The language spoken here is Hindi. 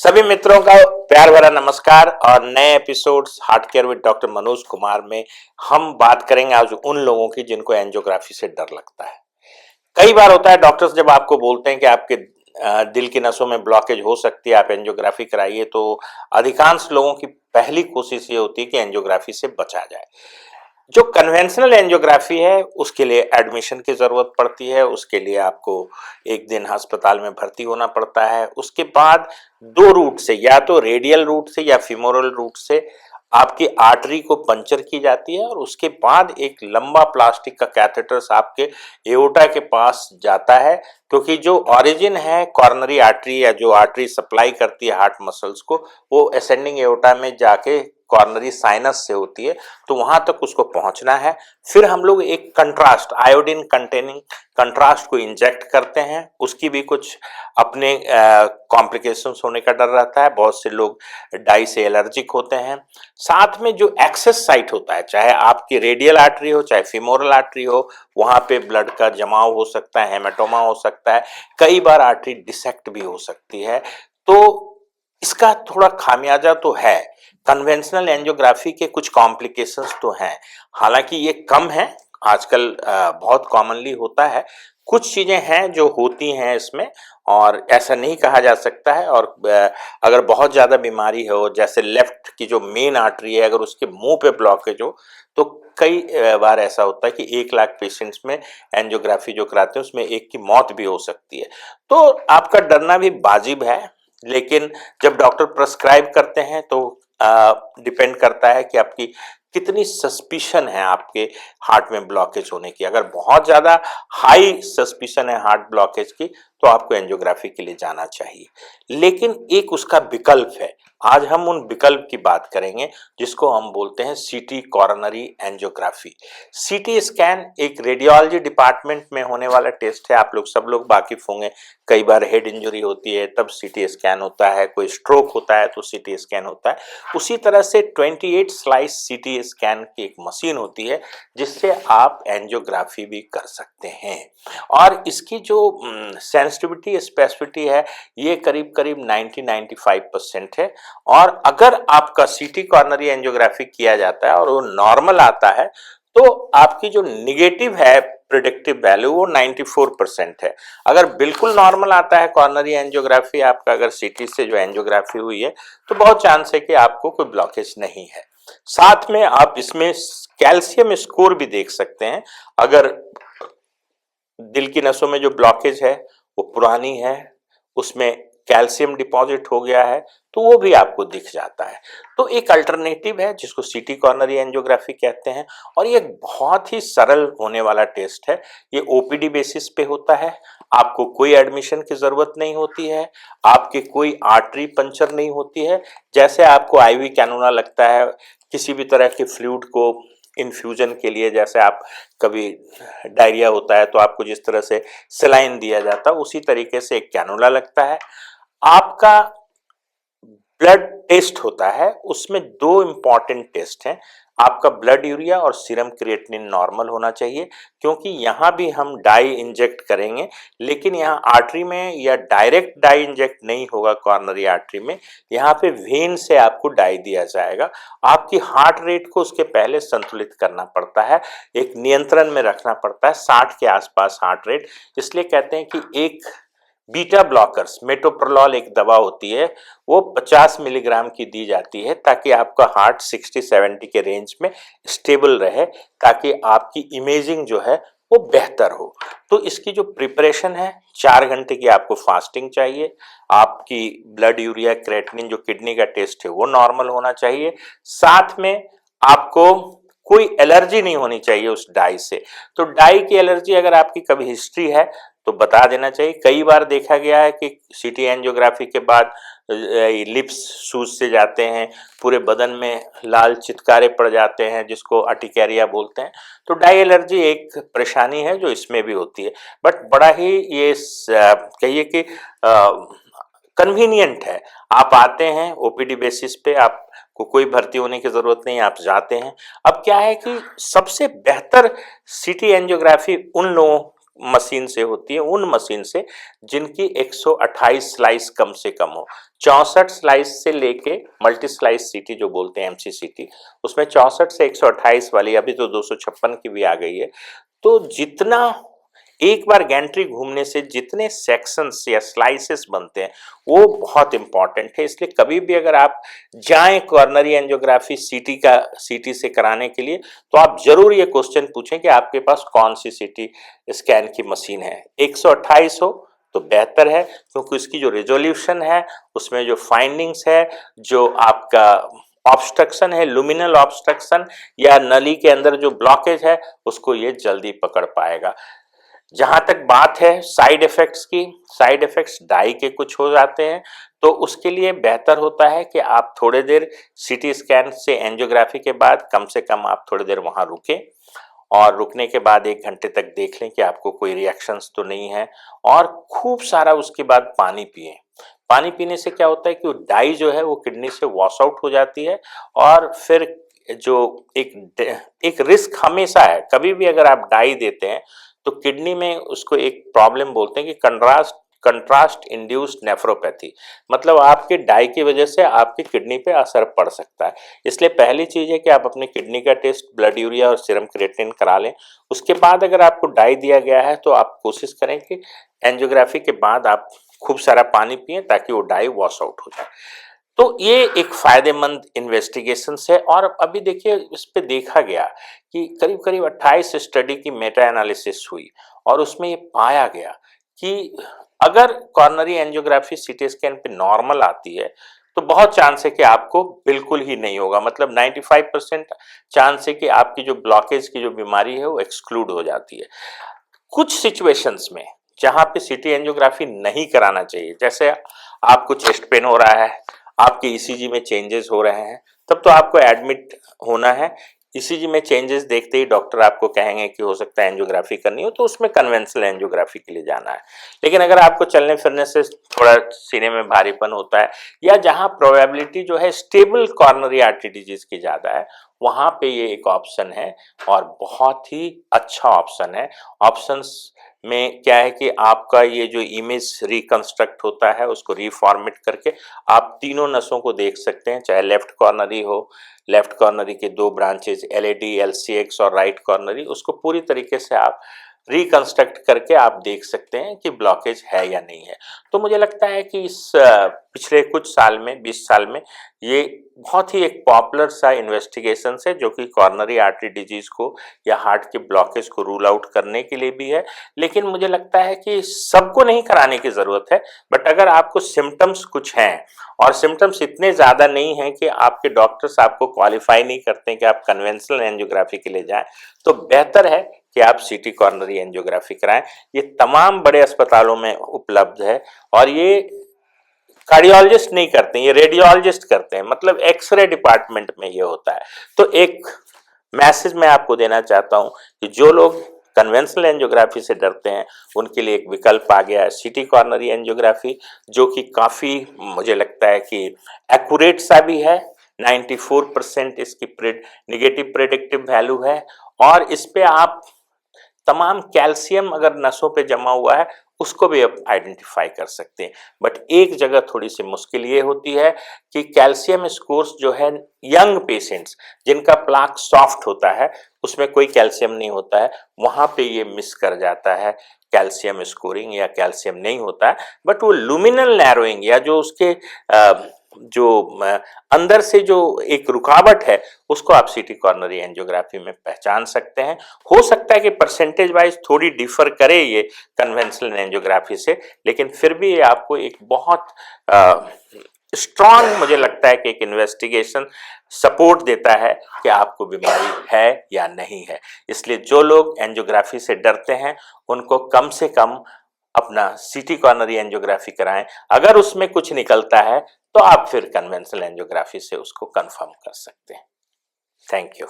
सभी मित्रों का प्यार भरा नमस्कार और नए episodes heart care with doctor Manoj Kumar में हम बात करेंगे आज उन लोगों की जिनको एंजियोग्राफी से डर लगता है। कई बार होता है डॉक्टर्स जब आपको बोलते हैं कि आपके दिल की नसों में ब्लॉकेज हो सकती है, आप एंजियोग्राफी कराइए, तो अधिकांश लोगों की पहली कोशिश ये होती है कि एंजियोग्राफी से बचा जाए। जो कन्वेंशनल एंजियोग्राफी है उसके लिए एडमिशन की ज़रूरत पड़ती है, उसके लिए आपको एक दिन अस्पताल में भर्ती होना पड़ता है। उसके बाद दो रूट से, या तो रेडियल रूट से या फीमोरल रूट से आपकी आर्टरी को पंचर की जाती है और उसके बाद एक लंबा प्लास्टिक का कैथेटर्स आपके एओर्टा के पास जाता है, क्योंकि जो ओरिजिन है कॉर्नरी आर्टरी या जो आर्टरी सप्लाई करती है हार्ट मसल्स को, वो असेंडिंग एओर्टा में जाके कॉर्नरी साइनस से होती है, तो वहां तक उसको पहुंचना है। फिर हम लोग एक कंट्रास्ट, आयोडीन कंटेनिंग कंट्रास्ट को इंजेक्ट करते हैं। उसकी भी कुछ अपने कॉम्प्लिकेशंस होने का डर रहता है, बहुत से लोग डाई से एलर्जिक होते हैं। साथ में जो एक्सेस साइट होता है, चाहे आपकी रेडियल आर्टरी हो चाहे फीमोरल आर्टरी हो, वहां पे ब्लड का जमाव हो सकता है, हेमाटोमा हो सकता है, कई बार आर्टरी डिसेक्ट भी हो सकती है। तो इसका थोड़ा खामियाजा तो है, कन्वेंशनल एंजियोग्राफी के कुछ कॉम्प्लिकेशंस तो हैं, हालांकि ये कम है, आजकल बहुत कॉमनली होता है। कुछ चीजें हैं जो होती हैं इसमें, और ऐसा नहीं कहा जा सकता है। और अगर बहुत ज्यादा बीमारी हो, जैसे लेफ्ट की जो मेन आर्टरी है, अगर उसके मुंह पे ब्लॉकेज हो, तो कई बार ऐसा होता है कि 1 लाख पेशेंट्स में एंजियोग्राफी जो कराते हैं उसमें एक की मौत भी हो सकती है। तो आपका डरना भी वाजिब है, लेकिन जब डॉक्टर प्रेस्क्राइब करते हैं तो डिपेंड करता है कि आपकी कितनी सस्पिशन है आपके हार्ट में ब्लॉकेज होने की। अगर बहुत ज़्यादा हाई सस्पिशन है हार्ट ब्लॉकेज की, तो आपको एंजियोग्राफी के लिए जाना चाहिए। लेकिन एक उसका विकल्प है, आज हम उन विकल्प की बात करेंगे जिसको हम बोलते हैं सीटी कॉरोनरी एंजियोग्राफी। सीटी स्कैन एक रेडियोलॉजी डिपार्टमेंट में होने वाला टेस्ट है, आप लोग सब लोग वाकिफ होंगे। कई बार हेड इंजरी होती है तब सीटी स्कैन होता है, कोई स्ट्रोक होता है तो सीटी स्कैन होता है। उसी तरह से 28 स्लाइस सीटी स्कैन की एक मशीन होती है जिससे आप एंजियोग्राफी भी कर सकते हैं। और इसकी जो सेंसिटिविटी स्पेसिफिटी है, ये करीब करीब 90-95% है। और अगर आपका सीटी कॉर्नरी एंजियोग्राफी किया जाता है और वो नॉर्मल आता है, तो आपकी जो निगेटिव है प्रिडिक्टिव वैल्यू वो 94% है। अगर बिल्कुल नॉर्मल आता है कॉर्नरी एंजियोग्राफी आपका, अगर सीटी से जो एंजियोग्राफी हुई है, तो बहुत चांस है कि आपको कोई ब्लॉकेज नहीं है। साथ में आप इसमें कैल्शियम स्कोर भी देख सकते हैं। अगर दिल की नसों में जो ब्लॉकेज है वो पुरानी है, उसमें कैल्शियम डिपॉजिट हो गया है, तो वो भी आपको दिख जाता है। तो एक अल्टरनेटिव है जिसको सीटी कॉर्नरी एंजियोग्राफी कहते हैं, और ये बहुत ही सरल होने वाला टेस्ट है। ये ओपीडी बेसिस पे होता है, आपको कोई एडमिशन की जरूरत नहीं होती है, आपके कोई आर्टरी पंचर नहीं होती है। जैसे आपको आईवी कैनुला लगता है किसी भी तरह के फ्लूइड को इन्फ्यूजन के लिए, जैसे आप कभी डायरिया होता है तो आपको जिस तरह से सेलाइन दिया जाता है, उसी तरीके से एक कैनुला लगता है। आपका ब्लड टेस्ट होता है, उसमें दो इंपॉर्टेंट टेस्ट हैं। आपका ब्लड यूरिया और सीरम क्रिएटिनिन नॉर्मल होना चाहिए, क्योंकि यहाँ भी हम डाई इंजेक्ट करेंगे, लेकिन यहाँ आर्टरी में या डायरेक्ट डाई इंजेक्ट नहीं होगा कॉर्नरी आर्टरी में, यहाँ पे वेन से आपको डाई दिया जाएगा। आपकी हार्ट रेट को उसके पहले संतुलित करना पड़ता है, एक नियंत्रण में रखना पड़ता है, 60 के आसपास हार्ट रेट। इसलिए कहते हैं कि एक बीटा ब्लॉकर्स, मेटोप्रोलॉल एक दवा होती है, वो 50 मिलीग्राम की दी जाती है ताकि आपका हार्ट 60-70 के रेंज में स्टेबल रहे, ताकि आपकी इमेजिंग जो है वो बेहतर हो। तो इसकी जो प्रिपरेशन है, 4 घंटे की आपको फास्टिंग चाहिए, आपकी ब्लड यूरिया क्रेटिनिन जो किडनी का टेस्ट है वो नॉर्मल होना चाहिए, साथ में आपको कोई एलर्जी नहीं होनी चाहिए उस डाई से। तो डाई की एलर्जी अगर आपकी कभी हिस्ट्री है तो बता देना चाहिए। कई बार देखा गया है कि सीटी एंजियोग्राफी के बाद लिप्स सूज से जाते हैं, पूरे बदन में लाल चितकारे पड़ जाते हैं जिसको अर्टिकेरिया बोलते हैं। तो डाई एलर्जी एक परेशानी है जो इसमें भी होती है, बट बड़ा ही ये कहिए कि कन्वीनियंट है। आप आते हैं ओपीडी बेसिस पे, आपको कोई भर्ती होने की जरूरत नहीं, आप जाते हैं। अब क्या है कि सबसे बेहतर सीटी एंजियोग्राफी उन लोगों मशीन से होती है, उन मशीन से जिनकी 128 स्लाइस कम से कम हो। 64 स्लाइस से लेके मल्टी स्लाइस सीटी जो बोलते हैं एमसीसीटी, उसमें 64 से 128 वाली, अभी तो 256 की भी आ गई है। तो जितना एक बार गैंट्री घूमने से जितने सेक्शंस या स्लाइसेस बनते हैं वो बहुत इंपॉर्टेंट है। इसलिए कभी भी अगर आप जाएं कॉर्नरी एंजियोग्राफी सीटी से कराने के लिए, तो आप जरूर ये क्वेश्चन पूछें कि आपके पास कौन सी सीटी स्कैन की मशीन है। 128 हो तो बेहतर है, क्योंकि उसकी जो रेजोल्यूशन है, उसमें जो फाइंडिंग्स है, जो आपका ऑब्स्ट्रक्शन है, लुमिनल ऑब्स्ट्रक्शन या नली के अंदर जो ब्लॉकेज है, उसको ये जल्दी पकड़ पाएगा। जहां तक बात है साइड इफेक्ट्स की, साइड इफेक्ट्स डाई के कुछ हो जाते हैं, तो उसके लिए बेहतर होता है कि आप थोड़े देर सीटी स्कैन से एंजियोग्राफी के बाद कम से कम आप थोड़ी देर वहां रुकें, और रुकने के बाद 1 घंटे तक देख लें कि आपको कोई रिएक्शंस तो नहीं है, और खूब सारा उसके बाद पानी पिएं। पानी पीने से क्या होता है कि वो डाई जो है वो किडनी से वॉश आउट हो जाती है, और फिर जो एक रिस्क हमेशा है, कभी भी अगर आप डाई देते हैं तो किडनी में उसको एक प्रॉब्लम बोलते हैं कि कंट्रास्ट इंड्यूस्ड नेफ्रोपैथी, मतलब आपके डाई की वजह से आपकी किडनी पे असर पड़ सकता है। इसलिए पहली चीज है कि आप अपनी किडनी का टेस्ट, ब्लड यूरिया और सीरम क्रिएटिनिन करा लें। उसके बाद अगर आपको डाई दिया गया है तो आप कोशिश करें कि एंजियोग्राफी के बाद आप खूब सारा पानी पिए ताकि वो डाई वॉश आउट हो जाए। तो ये एक फायदेमंद इन्वेस्टिगेशन है। और अभी देखिए इस पे देखा गया कि करीब करीब 28 स्टडी की मेटा एनालिसिस हुई, और उसमें ये पाया गया कि अगर कॉर्नरी एंजियोग्राफी सीटी स्कैन पे नॉर्मल आती है तो बहुत चांस है कि आपको बिल्कुल ही नहीं होगा, मतलब 95% चांस है कि आपकी जो ब्लॉकेज की जो बीमारी है वो एक्सक्लूड हो जाती है। कुछ सिचुएशंस में जहां पे सीटी एंजियोग्राफी नहीं कराना चाहिए, जैसे आपको चेस्ट पेन हो रहा है, आपके ईसीजी में चेंजेस हो रहे हैं, तब तो आपको एडमिट होना है। ईसीजी में चेंजेस देखते ही डॉक्टर आपको कहेंगे कि हो सकता है एंजियोग्राफी करनी हो, तो उसमें कन्वेंशनल एंजियोग्राफी के लिए जाना है। लेकिन अगर आपको चलने फिरने से थोड़ा सीने में भारीपन होता है, या जहां प्रोबेबिलिटी जो है स्टेबल कॉर्नरी आर्टरी डिजीज की ज्यादा है, वहां पे ये एक ऑप्शन है, और बहुत ही अच्छा ऑप्शन है। ऑप्शंस में क्या है कि आपका ये जो इमेज रिकंस्ट्रक्ट होता है उसको रिफॉर्मेट करके आप तीनों नसों को देख सकते हैं, चाहे लेफ्ट कॉर्नरी हो, लेफ्ट कॉर्नरी के 2 ब्रांचेज एलएडी, एलसीएक्स और राइट कॉर्नरी, उसको पूरी तरीके से आप रिकंस्ट्रक्ट करके आप देख सकते हैं कि ब्लॉकेज है या नहीं है। तो मुझे लगता है कि इस पिछले कुछ साल में, 20 साल में, ये बहुत ही एक पॉपुलर सा इन्वेस्टिगेशन है जो कि कॉर्नरी आर्टरी डिजीज को या हार्ट के ब्लॉकेज को रूल आउट करने के लिए भी है। लेकिन मुझे लगता है कि सबको नहीं कराने की जरूरत है, बट अगर आपको सिम्टम्स कुछ हैं और सिम्टम्स इतने ज्यादा नहीं हैं कि आपके डॉक्टर्स आपको क्वालिफाई नहीं करते हैं कि आप कन्वेंशनल एंजियोग्राफी के लिए जाएं, तो बेहतर है कि आप सीटी कॉर्नरी एंजियोग्राफी कराएं। ये तमाम बड़े अस्पतालों में उपलब्ध है, और ये कार्डियोलॉजिस्ट नहीं करते, ये रेडियोलॉजिस्ट करते हैं, मतलब एक्सरे डिपार्टमेंट में ये होता है। तो एक मैसेज मैं आपको देना चाहता हूं कि जो लोग कन्वेंशनल एंजियोग्राफी से डरते हैं उनके लिए एक विकल्प आ गया है सीटी कॉर्नरी एंजियोग्राफी, जो कि काफी मुझे लगता है कि एक्यूरेट सा भी है। 94% इसकी नेगेटिव प्रेडिक्टिव वैल्यू है, और इस पे आप तमाम कैल्शियम अगर नसों पे जमा हुआ है उसको भी आप आइडेंटिफाई कर सकते हैं। बट एक जगह थोड़ी सी मुश्किल ये होती है कि कैल्शियम स्कोर्स जो है यंग पेशेंट्स जिनका प्लाक सॉफ्ट होता है उसमें कोई कैल्शियम नहीं होता है, वहां पे ये मिस कर जाता है कैल्शियम स्कोरिंग, या कैल्शियम नहीं होता है। बट वो लुमिनल नैरोइंग या जो उसके जो अंदर से जो एक रुकावट है उसको आप सीटी कॉर्नरी एंजियोग्राफी में पहचान सकते हैं। हो सकता है कि परसेंटेज वाइज थोड़ी डिफर करे ये कन्वेंशनल एंजियोग्राफी से, लेकिन फिर भी ये आपको एक बहुत स्ट्रॉन्ग मुझे लगता है कि एक इन्वेस्टिगेशन सपोर्ट देता है कि आपको बीमारी है या नहीं है। इसलिए जो लोग एंजियोग्राफी से डरते हैं उनको कम से कम अपना सीटी कॉर्नरी एंजियोग्राफी कराएं। अगर उसमें कुछ निकलता है तो आप फिर कन्वेंशनल एंजियोग्राफी से उसको कंफर्म कर सकते हैं। Thank you.